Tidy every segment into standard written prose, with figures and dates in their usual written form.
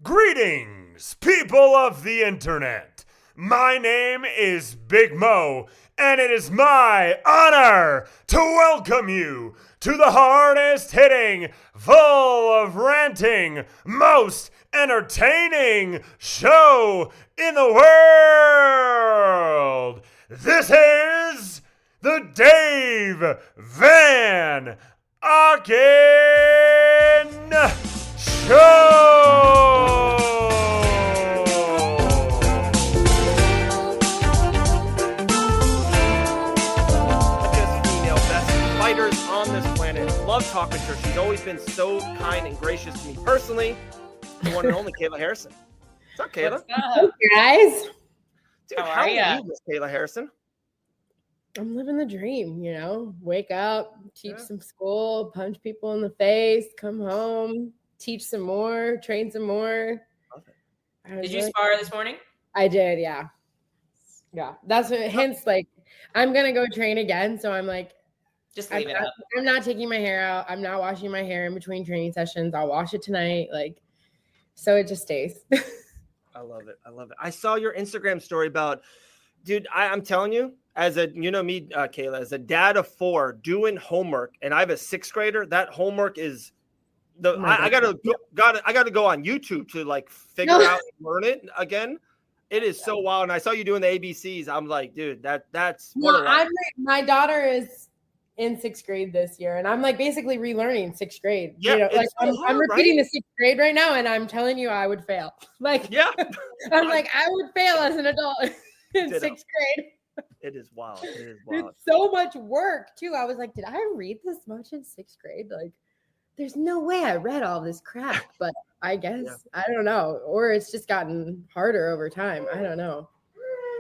Greetings, people of the internet. My name is Big Mo, and it is my honor to welcome you to the hardest hitting, full of ranting, most entertaining show in the world. This is the Dave Van Auken Show! Just female best fighters on this planet. Love talking to her. She's always been so kind and gracious to me personally. The one and only Kayla Harrison. What's up, Kayla? What's up, guys? Dude, How are ya? Kayla Harrison? I'm living the dream, you know. Wake up, teach some school, punch people in the face, come home, teach some more, train some more. Did you spar this morning? I did, yeah. Yeah, that's what, hence, like, I'm going to go train again. So I'm like, Just leave it up. I'm not taking my hair out. I'm not washing my hair in between training sessions. I'll wash it tonight. Like, so it just stays. I love it. I love it. I saw your Instagram story about, dude, I'm telling you, as a, you know me, Kayla, as a dad of 4 doing homework, and I have a 6th grader, that homework is I gotta go on YouTube to like figure out and learn it again. It is so wild. And I saw you doing the ABCs. I'm like, dude, that's my daughter is in 6th grade this year, and I'm like basically relearning 6th grade. Yeah, you know, like so I'm repeating the 6th grade right now, and I'm telling you, I would fail. Like, yeah, I'm like, I would fail as an adult in 6th grade. It is wild. It is wild. It's so much work too. I was like, did I read this much in 6th grade? Like, there's no way I read all this crap, but I guess, I don't know. Or it's just gotten harder over time. I don't know.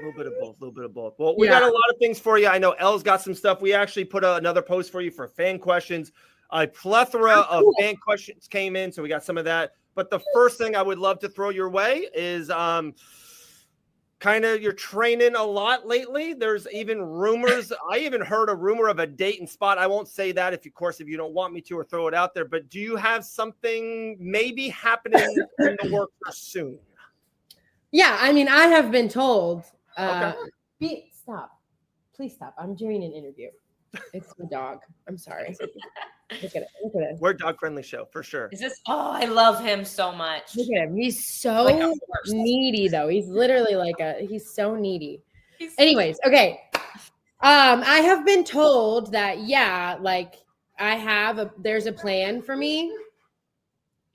A little bit of both. Well, we got a lot of things for you. I know Elle's got some stuff. We actually put another post for you for fan questions. A plethora of fan questions came in, so we got some of that. But the first thing I would love to throw your way is kind of you're training a lot lately. There's even rumors. I even heard a rumor of a date and spot. I won't say that if you don't want me to or throw it out there. But do you have something maybe happening in the works soon? Yeah, I mean, I have been told. Okay. Stop. Please stop. I'm doing an interview. It's my dog. I'm sorry. Look at it. Look at it. We're a dog-friendly show for sure. Is this? Oh, I love him so much. Look at him. He's so needy, though. He's literally he's so needy. Anyways, okay. I have been told that, there's a plan for me.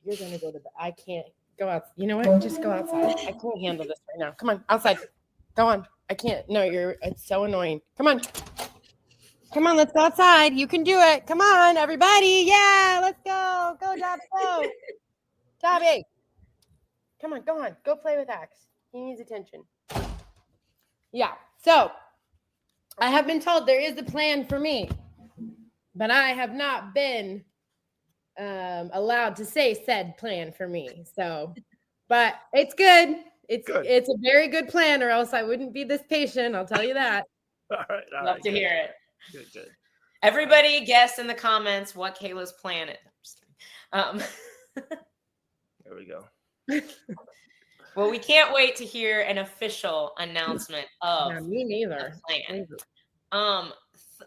You're going to go to bed. I can't go out. You know what? Just go outside. I can't handle this right now. Come on, outside. Go on. I can't. No, it's so annoying. Come on. Come on, let's go outside. You can do it. Come on, everybody. Yeah, let's go. Go, Dobby, go. Dobby. Come on, go on. Go play with Axe. He needs attention. Yeah, so I have been told there is a plan for me, but I have not been allowed to say said plan for me. So, but it's good. It's a very good plan, or else I wouldn't be this patient. I'll tell you that. All right. Love to hear it. Good. Everybody guess in the comments what Kayla's plan is. There we go. Well, we can't wait to hear an official announcement of me neither. The plan.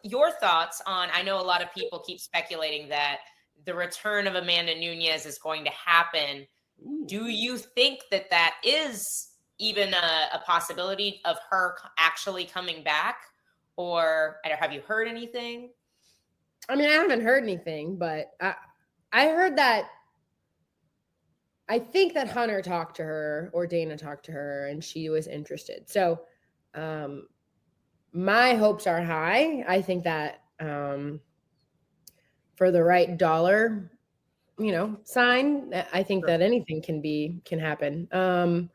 Your thoughts on, I know a lot of people keep speculating that the return of Amanda Nunes is going to happen. Ooh. Do you think that is even a possibility of her actually coming back? Or have you heard anything? I mean, I haven't heard anything, but I heard that I think that Hunter talked to her or Dana talked to her and she was interested. So my hopes are high. I think that for the right dollar, sign, I think that anything can happen.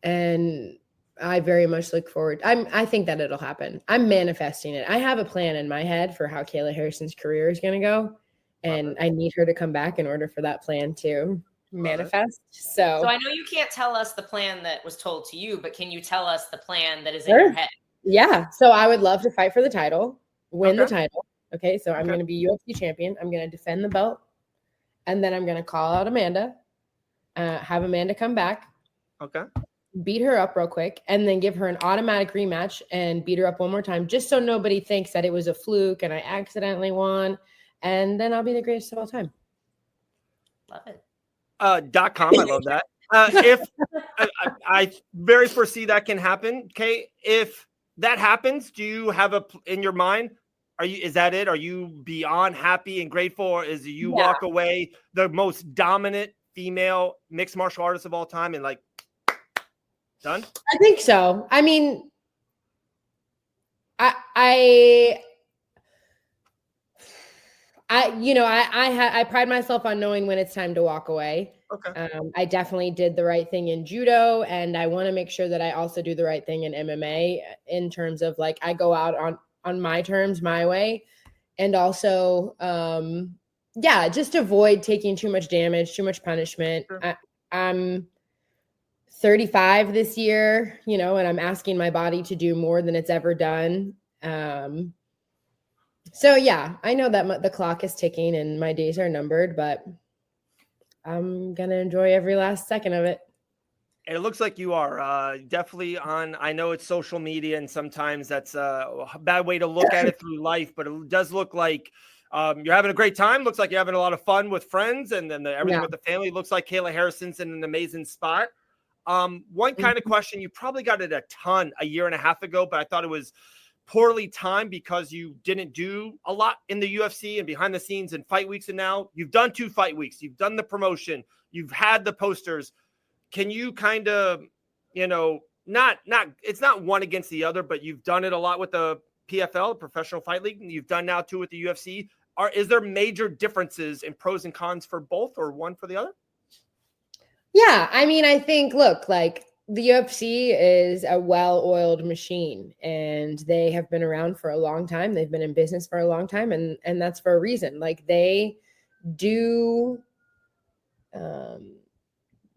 And I very much look forward. I think that it'll happen. I'm manifesting it. I have a plan in my head for how Kayla Harrison's career is going to go. And I need her to come back in order for that plan to manifest. So I know you can't tell us the plan that was told to you, but can you tell us the plan that is in your head? Yeah. So I would love to fight for the title, win the title. Okay. So I'm going to be UFC champion. I'm going to defend the belt. And then I'm going to call out Amanda. have Amanda come back, Okay. beat her up real quick, and then give her an automatic rematch and beat her up one more time, just so nobody thinks that it was a fluke and I accidentally won. And then I'll be the greatest of all time. Love it. .com. I love that. If I very foresee that can happen. Okay. If that happens, do you have in your mind? Is that it? Are you beyond happy and grateful, or is you walk away the most dominant female mixed martial artist of all time and like done? I think so. I mean, I pride myself on knowing when it's time to walk away. Okay. I definitely did the right thing in judo, and I want to make sure that I also do the right thing in MMA in terms of like I go out on my terms, my way, and also just avoid taking too much damage, too much punishment. Sure. I'm 35 this year, and I'm asking my body to do more than it's ever done. So yeah, I know that the clock is ticking and my days are numbered, but I'm going to enjoy every last second of it. And it looks like you are definitely on. I know it's social media, and sometimes that's a bad way to look at it through life, but it does look like you're having a great time. Looks like you're having a lot of fun with friends, and then everything with the family. Looks like Kayla Harrison's in an amazing spot. One kind of question, you probably got it a ton a year and a half ago, but I thought it was poorly timed because you didn't do a lot in the UFC and behind the scenes and fight weeks. And now you've done 2 fight weeks. You've done the promotion. You've had the posters. Can you kind of, it's not one against the other, but you've done it a lot with the PFL, Professional Fight League. And you've done now 2 with the UFC. Is there major differences in pros and cons for both, or one for the other? Yeah. I mean, I think, look, like the UFC is a well-oiled machine, and they have been around for a long time. They've been in business for a long time, and that's for a reason. Like they do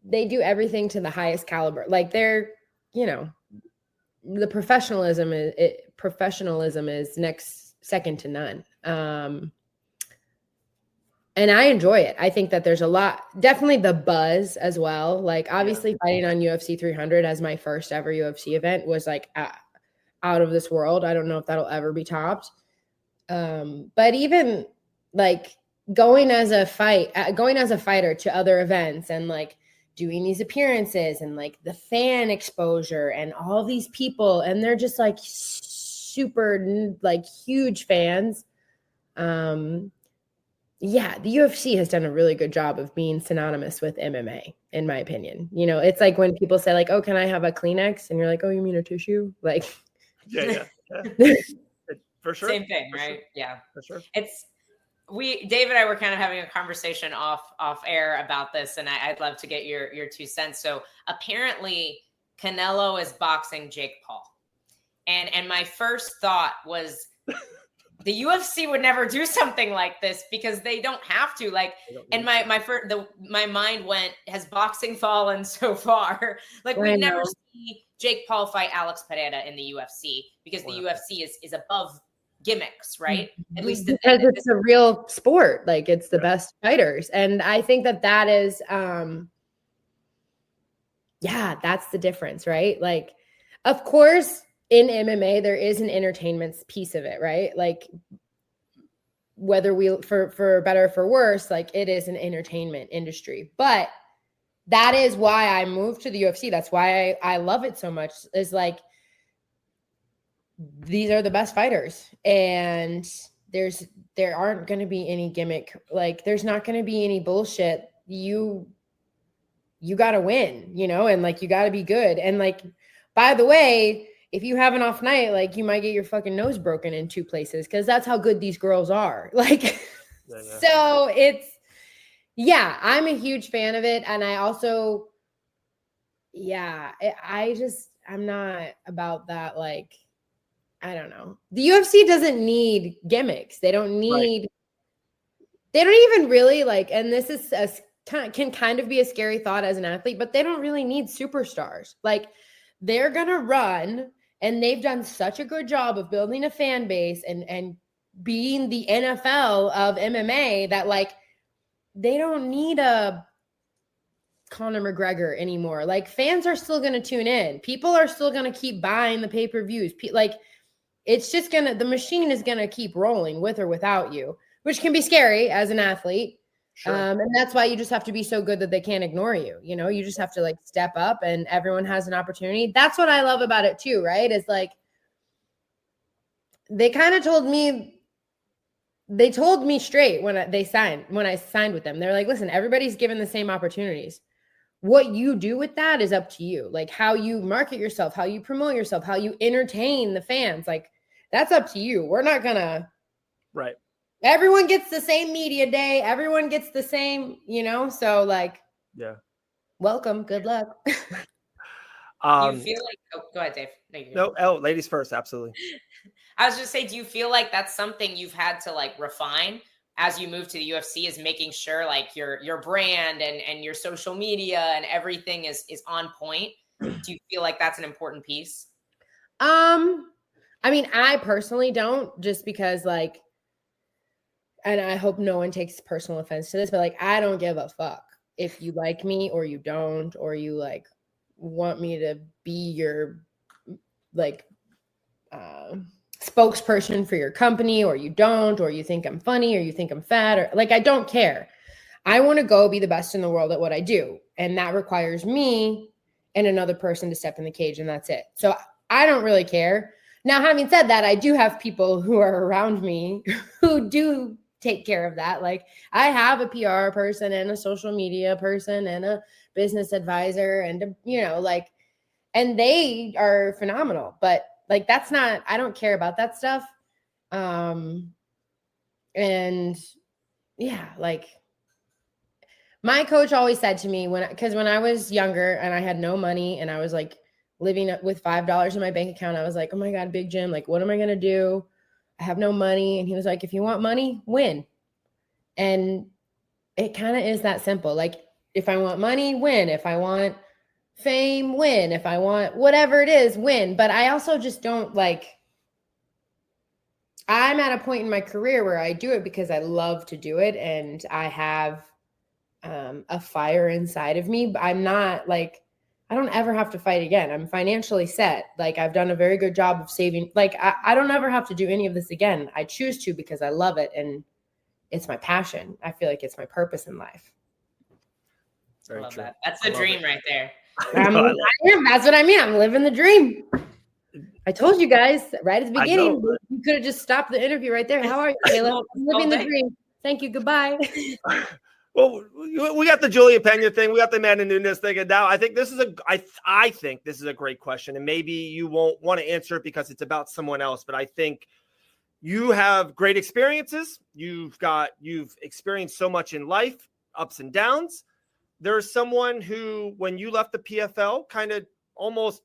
everything to the highest caliber. Like they're, the professionalism is second to none. And I enjoy it. I think that there's a lot, definitely the buzz as well. Like obviously fighting on UFC 300 as my first ever UFC event was like out of this world. I don't know if that'll ever be topped. But even like going as a fighter to other events and like doing these appearances and like the fan exposure and all these people, and they're just like super like huge fans. The UFC has done a really good job of being synonymous with MMA, in my opinion. It's like when people say like, oh, can I have a Kleenex? And you're like, oh, you mean a tissue? Like, yeah. For sure. Same thing, for right? Sure. Yeah. For sure. Dave and I were kind of having a conversation off air about this, and I'd love to get your 2 cents. So apparently Canelo is boxing Jake Paul. And my first thought was the UFC would never do something like this because they don't have to. Like, and my mind went, has boxing fallen so far? Like we never see Jake Paul fight Alex Pereira in the UFC because the UFC is above gimmicks, right? At least because it's a real sport. Like it's the best fighters. And I think that is, that's the difference, right? Like, of course, in MMA, there is an entertainment piece of it, right? Like whether for better or for worse, like it is an entertainment industry. But that is why I moved to the UFC. That's why I love it so much, is like, these are the best fighters, and there aren't going to be any gimmick. Like there's not going to be any bullshit. You got to win, and like, you got to be good. And like, by the way, if you have an off night, like you might get your fucking nose broken in 2 places, because that's how good these girls are. Like, so it's, I'm a huge fan of it. And I also, I'm not about that. Like, I don't know. The UFC doesn't need gimmicks. They don't need, they don't even really like, and this is can kind of be a scary thought as an athlete, but they don't really need superstars. Like they're going to run, and they've done such a good job of building a fan base and being the NFL of MMA that like, they don't need a Conor McGregor anymore. Like fans are still going to tune in. People are still going to keep buying the pay-per-views. Like it's just the machine is going to keep rolling with or without you, which can be scary as an athlete. Sure. And that's why you just have to be so good that they can't ignore you. You know, you just have to like step up and everyone has an opportunity. That's what I love about it too, right? Is like, they kind of told me straight when I signed with them. They're like, listen, everybody's given the same opportunities. What you do with that is up to you. Like how you market yourself, how you promote yourself, how you entertain the fans. Like that's up to you. We're not gonna. Right. Everyone gets the same media day. Everyone gets the same, so like, yeah. Welcome. Good luck. You feel like, go ahead, Dave. No, ladies first. Absolutely. I was just saying, do you feel like that's something you've had to like refine as you move to the UFC, is making sure like your brand and your social media and everything is on point? Do you feel like that's an important piece? I mean, I personally don't, just because like, and I hope no one takes personal offense to this, but like, I don't give a fuck if you like me or you don't, or you like want me to be your like spokesperson for your company, or you don't, or you think I'm funny, or you think I'm fat, or like, I don't care. I want to go be the best in the world at what I do. And that requires me and another person to step in the cage, and that's it. So I don't really care. Now, having said that, I do have people who are around me who do take care of that. Like I have a PR person and a social media person and a business advisor and, and they are phenomenal, but like, that's not, I don't care about that stuff. And yeah, like my coach always said to me when I was younger and I had no money and I was like living with $5 in my bank account, I was like, oh my God, Big Jim, like, what am I going to do? I have no money. And he was like, if you want money, win. And it kind of is that simple. Like if I want money, win. If I want fame, win. If I want whatever it is, win. But I also just don't like, I'm at a point in my career where I do it because I love to do it. And I have a fire inside of me. But I'm not like, I don't ever have to fight again. I'm financially set. Like I've done a very good job of saving. Like I don't ever have to do any of this again. I choose to because I love it. And it's my passion. I feel like it's my purpose in life. I love that. That's the dream right there. I am. That's what I mean. I'm living the dream. I told you guys right at the beginning. You could have just stopped the interview right there. How are you, Kayla? I'm living the dream. Thank you. Goodbye. Well, we got the Julia Pena thing. We got the Amanda Nunes thing. And now I think this is I think this is a great question. And maybe you won't want to answer it because it's about someone else. But I think you have great experiences. You've experienced so much in life, ups and downs. There's someone who, when you left the PFL, kind of almost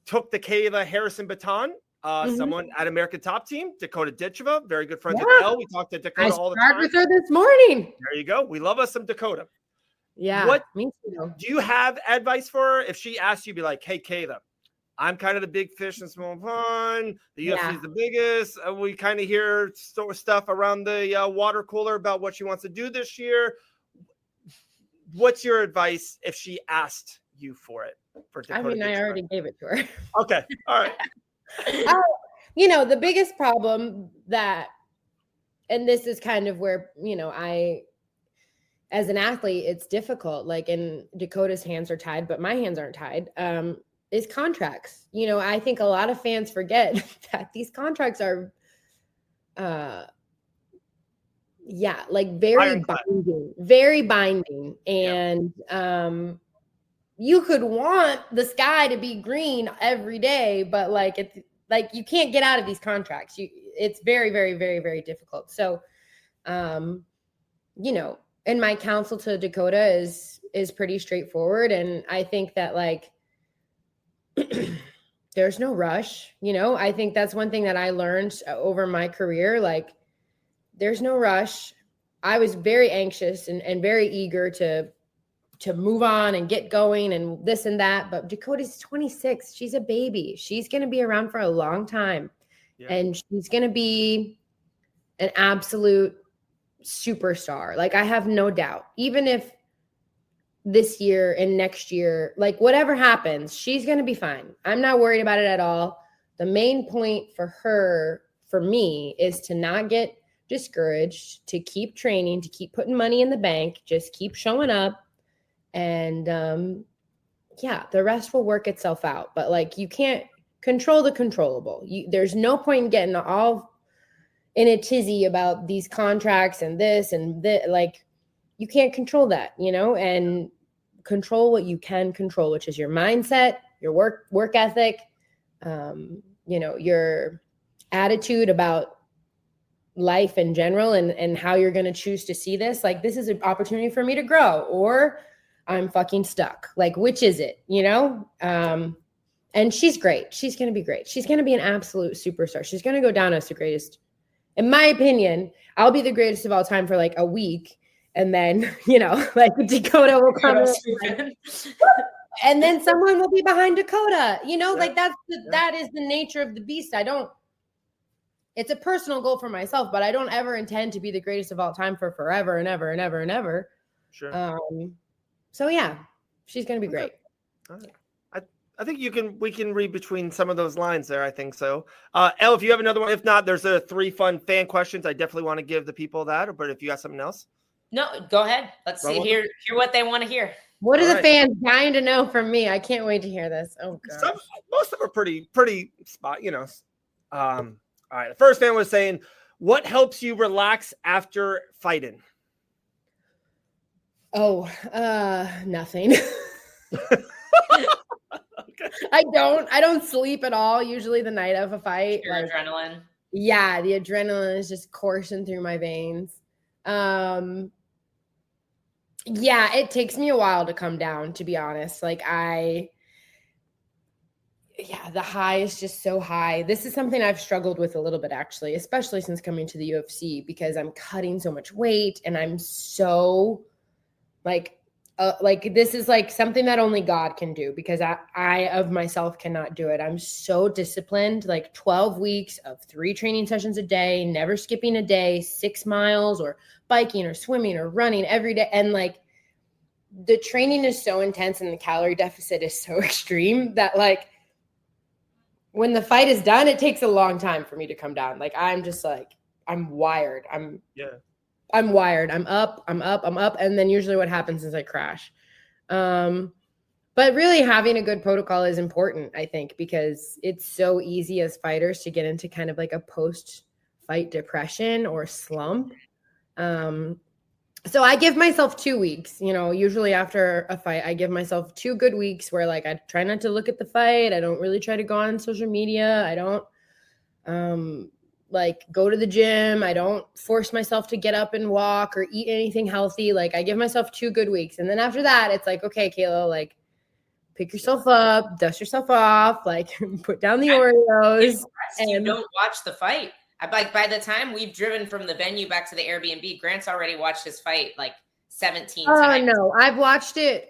took the Kayla Harrison baton. Someone at American Top Team, Dakota Ditcheva, very good friends with Elle. We talked to Dakota all the time. I started with her this morning. There you go. We love us some Dakota. Yeah. Me too. Do you have advice for her? If she asks you, be like, hey, Kayla, I'm kind of the big fish in small pond. The UFC is the biggest. We kind of hear stuff around the water cooler about what she wants to do this year. What's your advice if she asked you for it? For Dakota I already gave it to her. Okay. All right. The biggest problem and this is kind of where, as an athlete, it's difficult. Like, and Dakota's hands are tied, but my hands aren't tied, is contracts. I think a lot of fans forget that these contracts are, very binding. And, you could want the sky to be green every day, but like it's like you can't get out of these contracts. It's very, very, very, very difficult. So, and my counsel to Dakota is pretty straightforward. And I think that like there's no rush. I think that's one thing that I learned over my career. Like there's no rush. I was very anxious and very eager to move on and get going and this and that. But Dakota's 26. She's a baby. She's going to be around for a long time. Yeah. And she's going to be an absolute superstar. Like I have no doubt, even if this year and next year, like whatever happens, she's going to be fine. I'm not worried about it at all. The main point for me, is to not get discouraged, to keep training, to keep putting money in the bank, just keep showing up. And the rest will work itself out. But like, you can't control the controllable. There's no point in getting all in a tizzy about these contracts and this and that. Like, you can't control that, and control what you can control, which is your mindset, your work ethic, your attitude about life in general, and how you're going to choose to see this. Like, this is an opportunity for me to grow, or I'm fucking stuck. Like, which is it, and she's great. She's going to be great. She's going to be an absolute superstar. She's going to go down as the greatest. In my opinion, I'll be the greatest of all time for like a week. And then, like Dakota will come in, and then someone will be behind Dakota, like that is the nature of the beast. It's a personal goal for myself, but I don't ever intend to be the greatest of all time for forever and ever and ever and ever. Sure. So yeah, she's going to be great. All right. I think we can read between some of those lines there. I think so. Elle, if you have another one, if not, there's 3 fun fan questions. I definitely want to give the people that, but if you got something else. No, go ahead. Let's hear what they want to hear. What are the fans dying to know from me? I can't wait to hear this. Oh god. Most of them are pretty spot, all right. The first fan was saying, what helps you relax after fighting? Oh, nothing. I don't sleep at all, usually the night of a fight. Your adrenaline. Yeah, the adrenaline is just coursing through my veins. Yeah, it takes me a while to come down, to be honest. Like the high is just so high. This is something I've struggled with a little bit, actually, especially since coming to the UFC, because I'm cutting so much weight and I'm so like this is like something that only God can do, because I of myself cannot do it. I'm so disciplined, like 12 weeks of 3 training sessions a day, never skipping a day, 6 miles or biking or swimming or running every day. And like the training is so intense and the calorie deficit is so extreme that like when the fight is done, it takes a long time for me to come down. Like I'm just like, I'm wired. I'm wired. I'm up. And then usually what happens is I crash. But really having a good protocol is important, I think, because it's so easy as fighters to get into kind of like a post-fight depression or slump. So I give myself 2 weeks, usually after a fight, I give myself 2 good weeks where like I try not to look at the fight. I don't really try to go on social media. I don't like go to the gym. I don't force myself to get up and walk or eat anything healthy. Like I give myself 2 good weeks. And then after that, it's like, okay, Kayla, like pick yourself up, dust yourself off, like put down the Oreos. And you don't watch the fight. By the time we've driven from the venue back to the Airbnb, Grant's already watched his fight like 17 times. Oh no, I've watched it.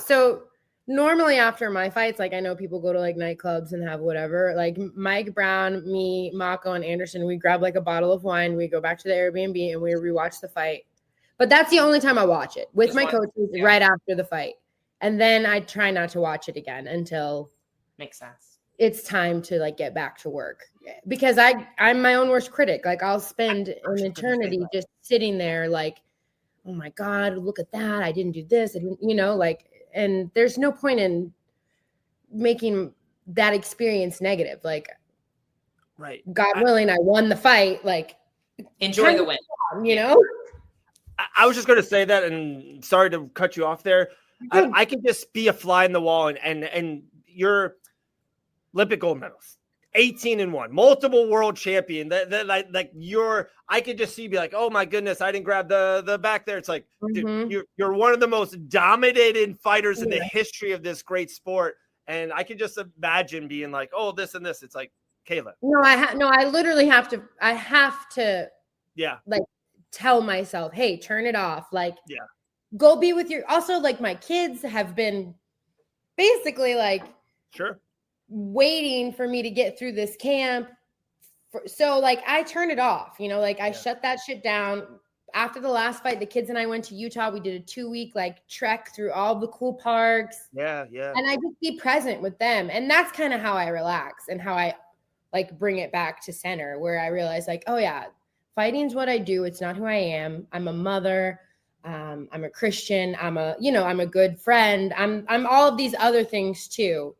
So normally after my fights, like I know people go to like nightclubs and have whatever. Like Mike Brown, me, Mako, and Anderson, we grab like a bottle of wine, we go back to the Airbnb and we rewatch the fight. But that's the only time I watch it with my coaches right after the fight. And then I try not to watch it again until makes sense. It's time to like get back to work, because I'm my own worst critic. Like I'll spend an eternity just sitting there like, oh my God, look at that. I didn't do this. I didn't, like, and there's no point in making that experience negative. Like, right. God willing, I won the fight. Like, enjoy the win, I was just going to say that, and sorry to cut you off there. I can just be a fly in the wall and you're Olympic gold medals, 18-1, multiple world champion. I could just see, be like, oh my goodness, I didn't grab the back there. It's like, dude, you're one of the most dominated fighters in the history of this great sport. And I can just imagine being like, oh, this and this. It's like, Kayla. I literally have to, like tell myself, hey, turn it off. Like, go be with also like my kids have been basically like, sure, waiting for me to get through this camp. So like I turn it off, like I shut that shit down. after the last fight, the kids and I went to Utah. We did a 2-week like trek through all the cool parks. Yeah. And I just be present with them. And that's kind of how I relax and how I like bring it back to center, where I realize like, oh yeah, fighting's what I do. It's not who I am. I'm a mother. I'm a Christian. I'm a good friend. I'm all of these other things too.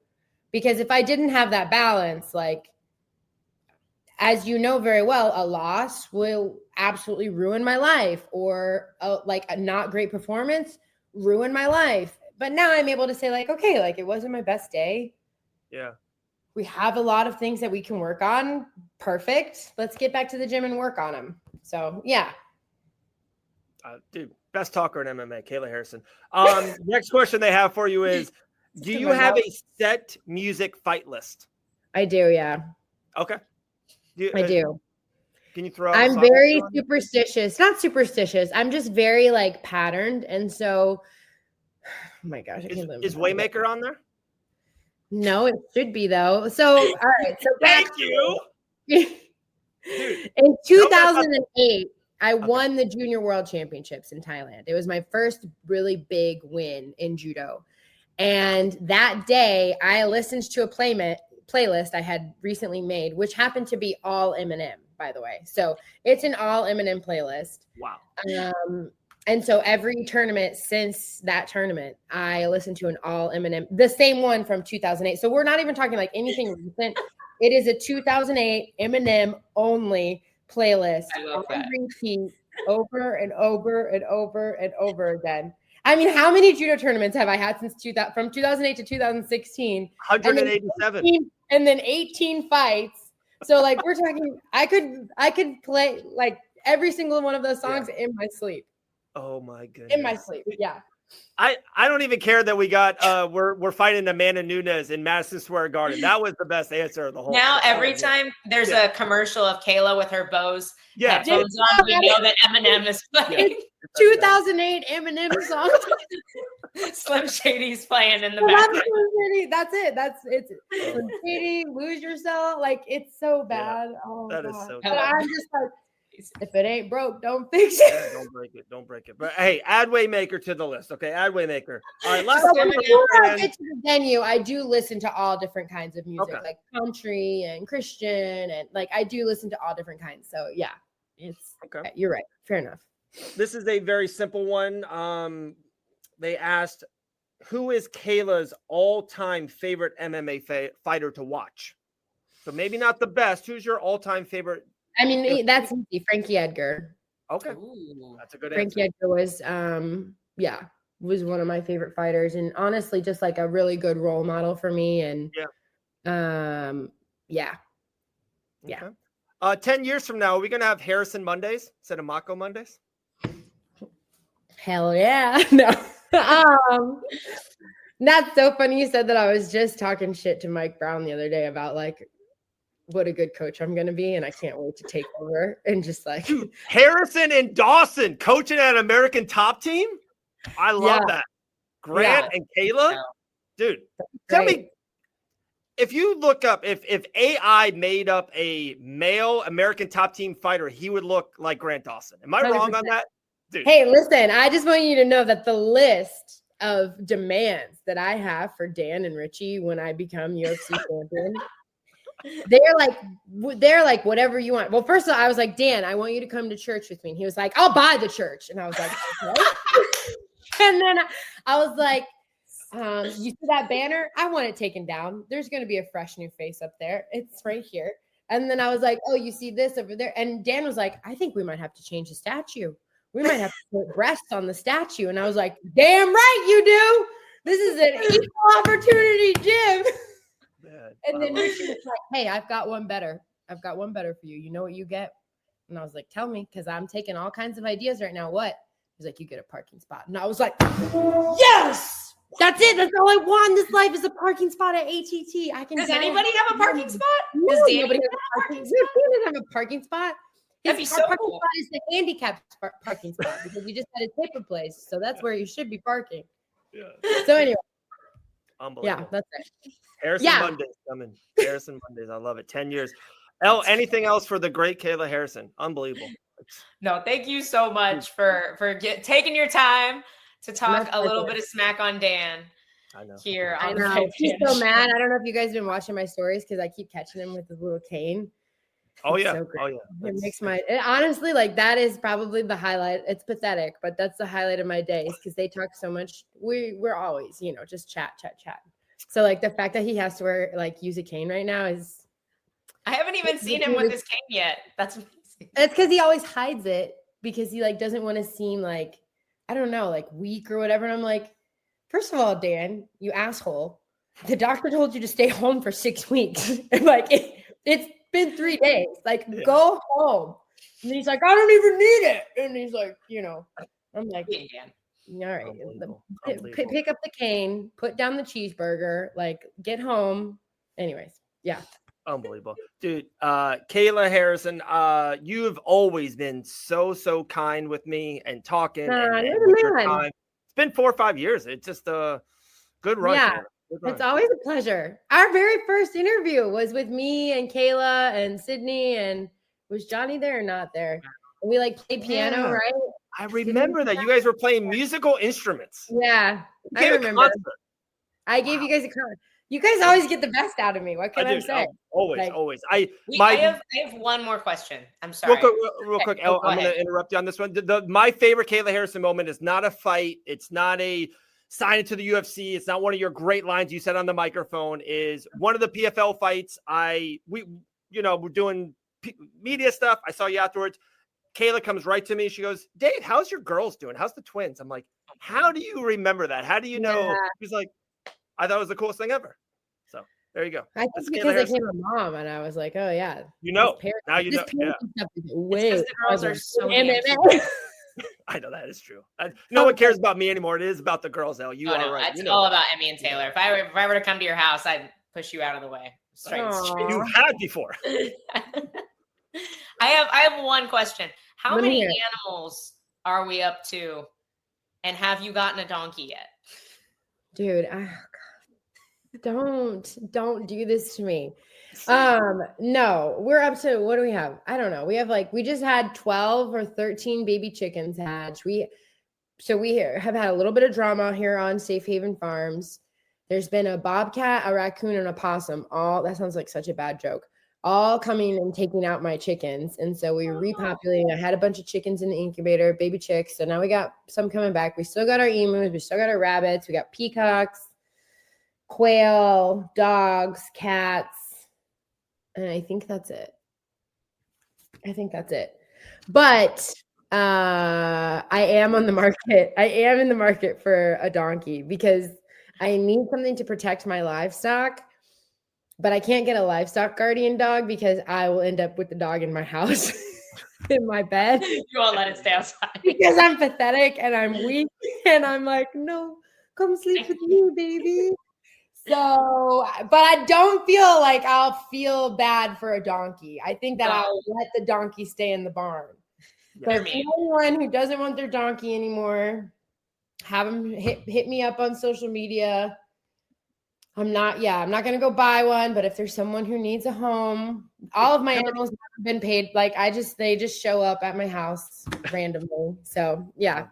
Because if I didn't have that balance, like, as you know very well, a loss will absolutely ruin my life, or a not great performance ruin my life. But now I'm able to say like, okay, like it wasn't my best day. Yeah. We have a lot of things that we can work on. Perfect. Let's get back to the gym and work on them. So yeah. Dude, best talker in MMA, Kayla Harrison. Next question they have for you is, do you have a set music fight list? I do, yeah. Okay. I do. Can you throw out I'm very superstitious. Not superstitious. I'm just very like patterned. And so, oh my gosh. Is Waymaker on there? No, it should be though. So, all right. So thank you. In 2008, I won the Junior World Championships in Thailand. It was my first really big win in judo. And that day, I listened to a playlist I had recently made, which happened to be all Eminem, by the way. So it's an all Eminem playlist. Wow. And so every tournament since that tournament, I listened to an all Eminem, the same one from 2008. So we're not even talking like anything recent. It is a 2008 Eminem only playlist. I love that. Repeat over and over and over and over again. I mean, how many judo tournaments have I had since from 2008 to 2016? 187. And then 18 fights. So like we're talking, I could play like every single one of those songs in my sleep. Oh my goodness. In my sleep. Yeah. I don't even care that we got we're fighting Amanda Nunes in Madison Square Garden. That was the best answer of the whole. Now every time there's a commercial of Kayla with her Bose headphones on, we know that Eminem is playing. 2008 Eminem song. Slim Shady's playing in the background. That's it. Slim Shady, Lose Yourself. Like it's so bad. Yeah, oh that God. is so But bad. I'm just like, if it ain't broke, don't fix it. Yeah, don't break it. But hey, add Waymaker to the list. Okay, add Waymaker. All right, last So one. before I get to the venue, I do listen to all different kinds of music, like country and Christian, and like I do listen to all different kinds. So yeah, it's okay. You're right. Fair enough. This is a very simple one. They asked, who is Kayla's all-time favorite MMA fighter to watch? So maybe not the best. Who's your all-time favorite? I mean, that's easy. Frankie Edgar. Okay. Ooh. That's a good Frankie answer. Edgar was one of my favorite fighters, and honestly, just like a really good role model for me. And yeah. Okay. 10 years from now, are we gonna have Harrison Mondays instead of Mako Mondays? Hell yeah. No. That's so funny you said that. I was just talking shit to Mike Brown the other day about like what a good coach I'm going to be, and I can't wait to take over and just like Harrison and Dawson coaching at an American Top Team. I love that. Grant and Kayla, dude. Tell me, if you look up if AI made up a male American Top Team fighter, he would look like Grant Dawson. Am I 100%. Wrong on that? Dude. Hey, listen, I just want you to know that the list of demands that I have for Dan and Richie when I become UFC champion, they're like, whatever you want. Well, first of all, I was like, Dan, I want you to come to church with me. And he was like, I'll buy the church. And I was like, okay. And then I was like, you see that banner? I want it taken down. There's going to be a fresh new face up there. It's right here. And then I was like, oh, you see this over there? And Dan was like, I think we might have to change the statue. We might have to put breasts on the statue. And I was like, damn right you do. This is an equal opportunity gym. And then Richie was like, hey, I've got one better. I've got one better for you. You know what you get? And I was like, tell me, because I'm taking all kinds of ideas right now. What? He's like, you get a parking spot. And I was like, yes, that's it. That's all I want in this life is a parking spot at ATT. Does anybody have a parking spot? No, Does nobody has a parking spot. He doesn't have a parking spot. That'd be so parking cool. spot is the handicapped parking spot because you just had a paper place. So that's where you should be parking. Yeah. So anyway. Unbelievable. Yeah, that's it. Harrison Mondays coming. Harrison Mondays. I love it. 10 years. Anything else for the great Kayla Harrison? Unbelievable. No, thank you so much for taking your time to talk a little bit of smack on Dan. I know. Here I on the know. Fight He's Dan so Show. mad. I don't know if you guys have been watching my stories because I keep catching him with his little cane. Oh It's yeah. so great. Oh yeah. It makes honestly, like, that is probably the highlight. It's pathetic, but that's the highlight of my days because they talk so much. We're always, just chat. So like the fact that he has to use a cane right now is. I haven't even seen him with his cane yet. That's amazing. It's because he always hides it because he doesn't want to seem like, I don't know, like weak or whatever. And I'm like, first of all, Dan, you asshole. The doctor told you to stay home for 6 weeks. And it's been 3 days. Go home. And he's like, I don't even need it. And he's like, I'm like, all right, pick up the cane, put down the cheeseburger, get home. Anyways, yeah. Unbelievable. Dude, Kayla Harrison, you've always been so kind with me and talking and with your time. It's been 4 or 5 years. It's just a good run. Yeah, it's always a pleasure. Our very first interview was with me and Kayla and Sydney, and was Johnny there or not there? And we played piano, right? I remember that. You guys were playing musical instruments. Yeah, I remember. I gave you guys a concert. You guys always get the best out of me. What can I say? Always. I have one more question. I'm sorry. Real quick, Elle, I'm going to interrupt you on this one. My favorite Kayla Harrison moment is not a fight. It's not a sign it to the UFC. It's not one of your great lines you said on the microphone. Is one of the PFL fights. We're doing media stuff. I saw you afterwards. Kayla comes right to me. She goes, Dave, how's your girls doing? How's the twins? I'm like, how do you remember that? How do you know? Yeah. She's like, I thought it was the coolest thing ever. So there you go. I think because I became a mom and I was like, oh yeah. Now you know. Yeah. The girls are so I know that is true. No one cares about me anymore. It is about the girls, Elle. You are right. It's all about Emmy and Taylor. If I were to come to your house, I'd push you out of the way. Straight. You had before. I have one question. How many animals are we up to? And have you gotten a donkey yet? Dude, don't do this to me. No, we're up to, what do we have? I don't know. We have we just had 12 or 13 baby chickens hatch. We have had a little bit of drama here on Safe Haven Farms. There's been a bobcat, a raccoon, and a possum. That sounds like such a bad joke. All coming and taking out my chickens. And so we were repopulating. I had a bunch of chickens in the incubator, baby chicks. So now we got some coming back. We still got our emus. We still got our rabbits. We got peacocks, quail, dogs, cats. And I think that's it. But I am on the market. I am in the market for a donkey because I need something to protect my livestock. But I can't get a livestock guardian dog because I will end up with the dog in my house, in my bed. You won't let it stay outside. Because I'm pathetic and I'm weak. And I'm like, no, come sleep with me, baby. So, but I don't feel like I'll feel bad for a donkey. I think that I'll let the donkey stay in the barn. So if anyone who doesn't want their donkey anymore, have them hit me up on social media. I'm not going to go buy one, but if there's someone who needs a home, all of my animals have been paid. They just show up at my house randomly. So yeah,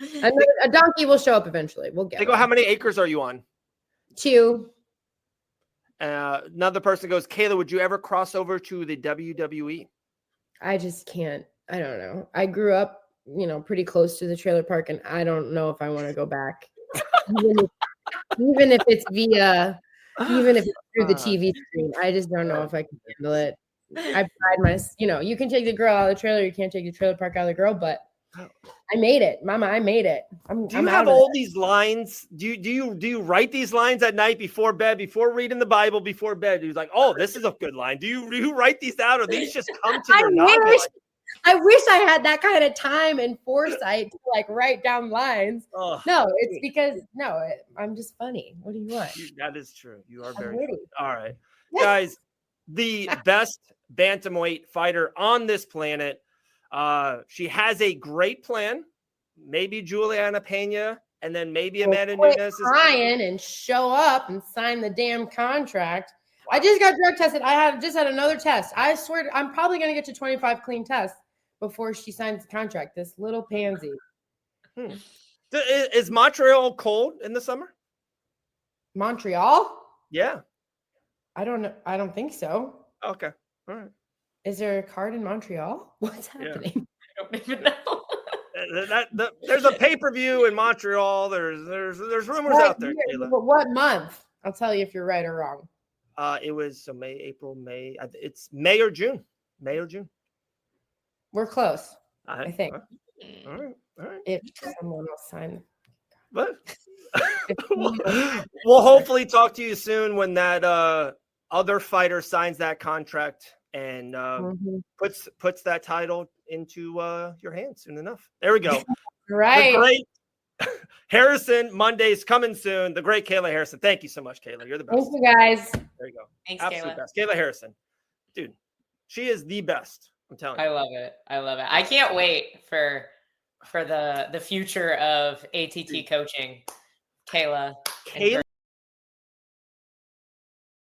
a donkey will show up eventually. We'll get. They go, how many acres are you on? 2. Another person goes, Kayla, would you ever cross over to the WWE? I just can't. I don't know. I grew up, pretty close to the trailer park, and I don't know if I want to go back. Even if it's through the TV screen, I just don't know if I can handle it. I pride you can take the girl out of the trailer, you can't take the trailer park out of the girl, but I made it, Mama. I made it. Do you have all these lines? Do you write these lines at night before bed, before reading the Bible, before bed? You're like, oh, this is a good line. Do you write these out, or these just come to your noggin? I wish I had that kind of time and foresight to write down lines. Oh, no, it's because I'm just funny. What do you want? That is true. You are very funny. All right, guys, the best bantamweight fighter on this planet. She has a great plan. Maybe Juliana Pena, and then maybe Amanda Nunes is crying and show up and sign the damn contract. I just got drug tested. I just had another test. I swear I'm probably going to get to 25 clean tests, before she signs the contract. This little pansy. Is Montreal cold in the summer? Montreal? Yeah. I don't know. I don't think so. Okay. All right. Is there a card in Montreal? What's happening? I don't even know. There's a pay-per-view in Montreal. There's rumors out there, Kayla. But what month? I'll tell you if you're right or wrong. It was May, April, May. It's May or June. May or June. We're close. I think. All right. If someone else signed. But we'll hopefully talk to you soon when that other fighter signs that contract and puts that title into your hands soon enough. There we go. Right. The great Harrison, Monday's coming soon. The great Kayla Harrison. Thank you so much, Kayla. You're the best. Thank you, guys. There you go. Thanks, Absolute Kayla. best. Kayla Harrison. Dude, she is the best. I'm telling you. I love it. I can't wait for the future of ATT coaching. Kayla.